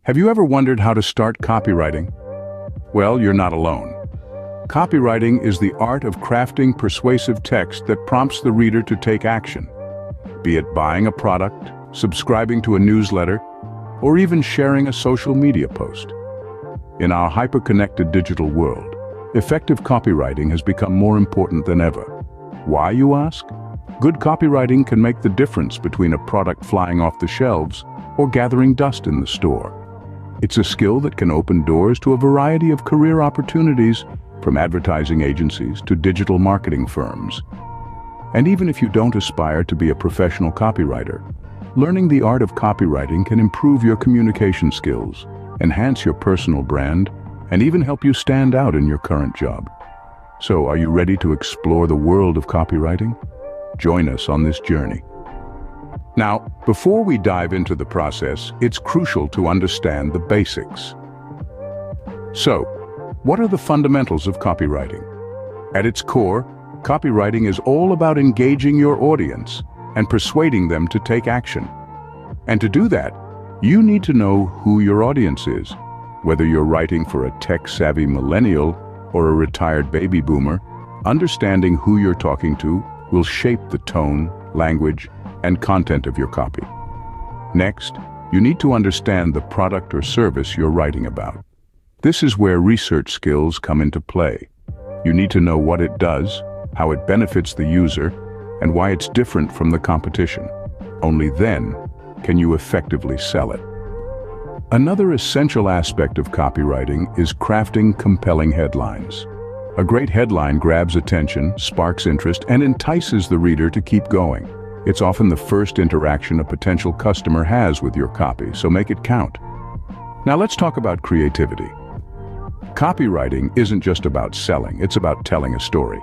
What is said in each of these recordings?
Have you ever wondered how to start copywriting? Well, you're not alone. Copywriting is the art of crafting persuasive text that prompts the reader to take action. Be it buying a product, subscribing to a newsletter, or even sharing a social media post. In our hyper-connected digital world, effective copywriting has become more important than ever. Why, you ask? Good copywriting can make the difference between a product flying off the shelves or gathering dust in the store. It's a skill that can open doors to a variety of career opportunities, from advertising agencies to digital marketing firms. And even if you don't aspire to be a professional copywriter, learning the art of copywriting can improve your communication skills, enhance your personal brand, and even help you stand out in your current job. So, are you ready to explore the world of copywriting? Join us on this journey. Now, before we dive into the process, it's crucial to understand the basics. So, what are the fundamentals of copywriting? At its core, copywriting is all about engaging your audience and persuading them to take action. And to do that, you need to know who your audience is. Whether you're writing for a tech-savvy millennial or a retired baby boomer, understanding who you're talking to will shape the tone, language, and content of your copy. Next, you need to understand the product or service you're writing about. This is where research skills come into play. You need to know what it does, how it benefits the user, and why it's different from the competition. Only then can you effectively sell it. Another essential aspect of copywriting is crafting compelling headlines. A great headline grabs attention, sparks interest, and entices the reader to keep going. It's often the first interaction a potential customer has with your copy, so make it count. Now let's talk about creativity. Copywriting isn't just about selling, it's about telling a story.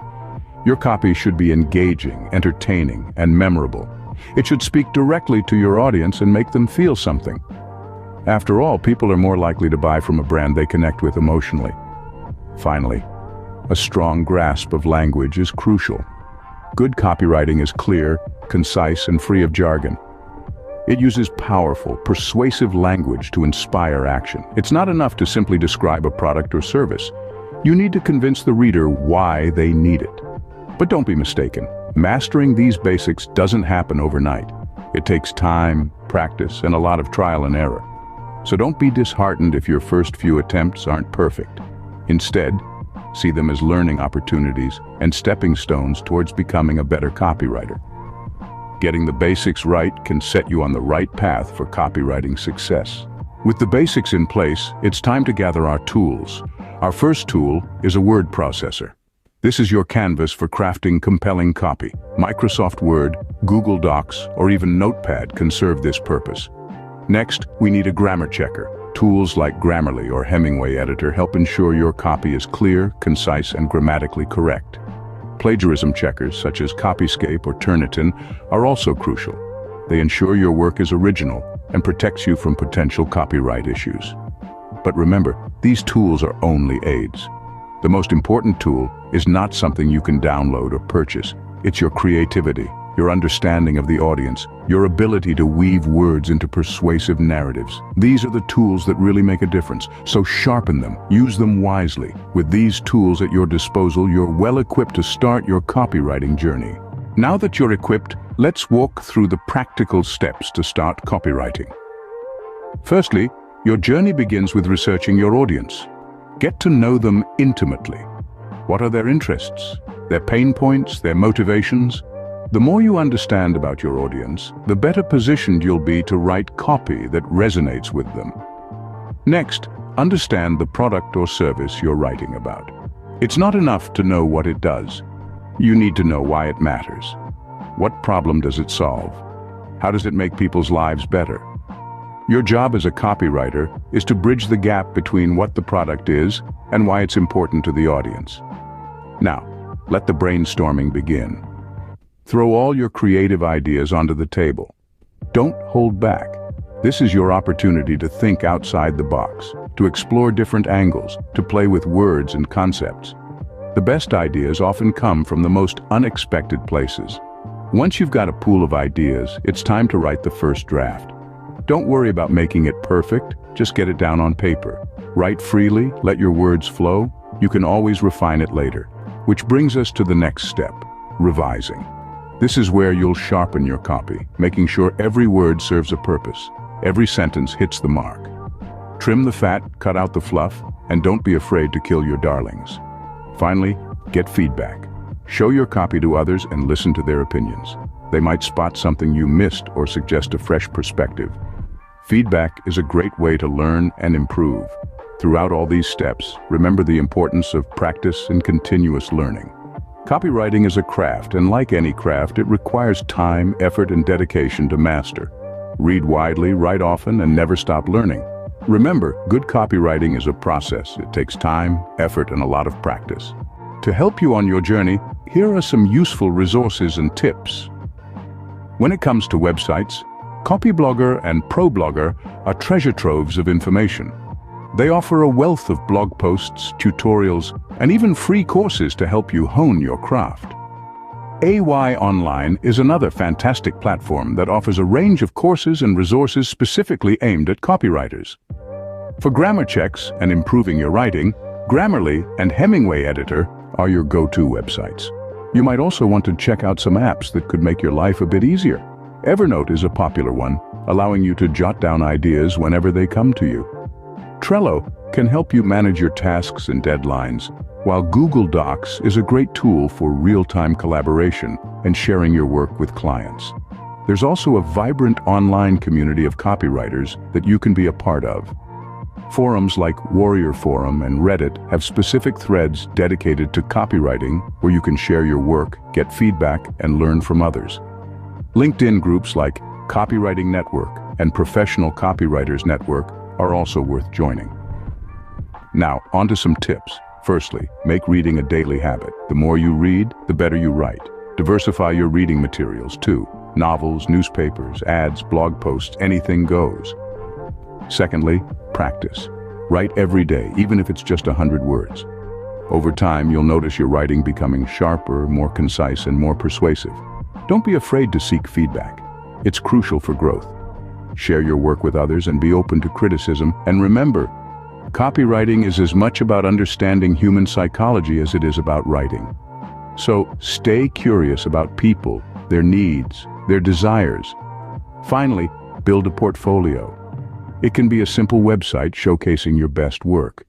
Your copy should be engaging, entertaining, and memorable. It should speak directly to your audience and make them feel something. After all, people are more likely to buy from a brand they connect with emotionally. Finally, a strong grasp of language is crucial. Good copywriting is clear, concise, and free of jargon. It uses powerful, persuasive language to inspire action. It's not enough to simply describe a product or service. You need to convince the reader why they need it. But don't be mistaken. Mastering these basics doesn't happen overnight. It takes time, practice, and a lot of trial and error. So don't be disheartened if your first few attempts aren't perfect. Instead, see them as learning opportunities and stepping stones towards becoming a better copywriter. Getting the basics right can set you on the right path for copywriting success. With the basics in place, it's time to gather our tools. Our first tool is a word processor. This is your canvas for crafting compelling copy. Microsoft Word, Google Docs, or even Notepad can serve this purpose. Next, we need a grammar checker. Tools like Grammarly or Hemingway Editor help ensure your copy is clear, concise, and grammatically correct. Plagiarism checkers such as Copyscape or Turnitin are also crucial. They ensure your work is original and protects you from potential copyright issues. But remember, these tools are only aids. The most important tool is not something you can download or purchase. It's your creativity, your understanding of the audience, your ability to weave words into persuasive narratives. These are the tools that really make a difference, so sharpen them, use them wisely. With these tools at your disposal, you're well equipped to start your copywriting journey. Now that you're equipped, let's walk through the practical steps to start copywriting. Firstly, your journey begins with researching your audience. Get to know them intimately. What are their interests, their pain points, their motivations? The more you understand about your audience, the better positioned you'll be to write copy that resonates with them. Next, understand the product or service you're writing about. It's not enough to know what it does. You need to know why it matters. What problem does it solve? How does it make people's lives better? Your job as a copywriter is to bridge the gap between what the product is and why it's important to the audience. Now, let the brainstorming begin. Throw all your creative ideas onto the table. Don't hold back. This is your opportunity to think outside the box, to explore different angles, to play with words and concepts. The best ideas often come from the most unexpected places. Once you've got a pool of ideas, it's time to write the first draft. Don't worry about making it perfect, just get it down on paper. Write freely, let your words flow. You can always refine it later. Which brings us to the next step, revising. This is where you'll sharpen your copy, making sure every word serves a purpose. Every sentence hits the mark. Trim the fat, cut out the fluff, and don't be afraid to kill your darlings. Finally, get feedback. Show your copy to others and listen to their opinions. They might spot something you missed or suggest a fresh perspective. Feedback is a great way to learn and improve. Throughout all these steps, remember the importance of practice and continuous learning. Copywriting is a craft, and like any craft, it requires time, effort, and dedication to master. Read widely, write often, and never stop learning. Remember, good copywriting is a process. It takes time, effort, and a lot of practice. To help you on your journey, here are some useful resources and tips. When it comes to websites, Copyblogger and ProBlogger are treasure troves of information. They offer a wealth of blog posts, tutorials, and even free courses to help you hone your craft. AY Online is another fantastic platform that offers a range of courses and resources specifically aimed at copywriters. For grammar checks and improving your writing, Grammarly and Hemingway Editor are your go-to websites. You might also want to check out some apps that could make your life a bit easier. Evernote is a popular one, allowing you to jot down ideas whenever they come to you. Trello can help you manage your tasks and deadlines, while Google Docs is a great tool for real-time collaboration and sharing your work with clients. There's also a vibrant online community of copywriters that you can be a part of. Forums like Warrior Forum and Reddit have specific threads dedicated to copywriting where you can share your work, get feedback, and learn from others. LinkedIn groups like Copywriting Network and Professional Copywriters Network are also worth joining. Now, on to some tips. Firstly, make reading a daily habit. The more you read, the better you write. Diversify your reading materials too. Novels, newspapers, ads, blog posts, anything goes. Secondly, practice. Write every day, even if it's just 100 words. Over time, you'll notice your writing becoming sharper, more concise, and more persuasive. Don't be afraid to seek feedback. It's crucial for growth. Share your work with others and be open to criticism. And remember, copywriting is as much about understanding human psychology as it is about writing. So stay curious about people, their needs, their desires. Finally, build a portfolio. It can be a simple website showcasing your best work.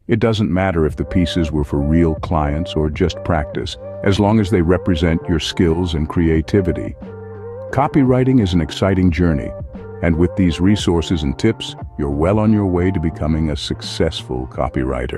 It doesn't matter if the pieces were for real clients or just practice, as long as they represent your skills and creativity. Copywriting is an exciting journey, and with these resources and tips, you're well on your way to becoming a successful copywriter.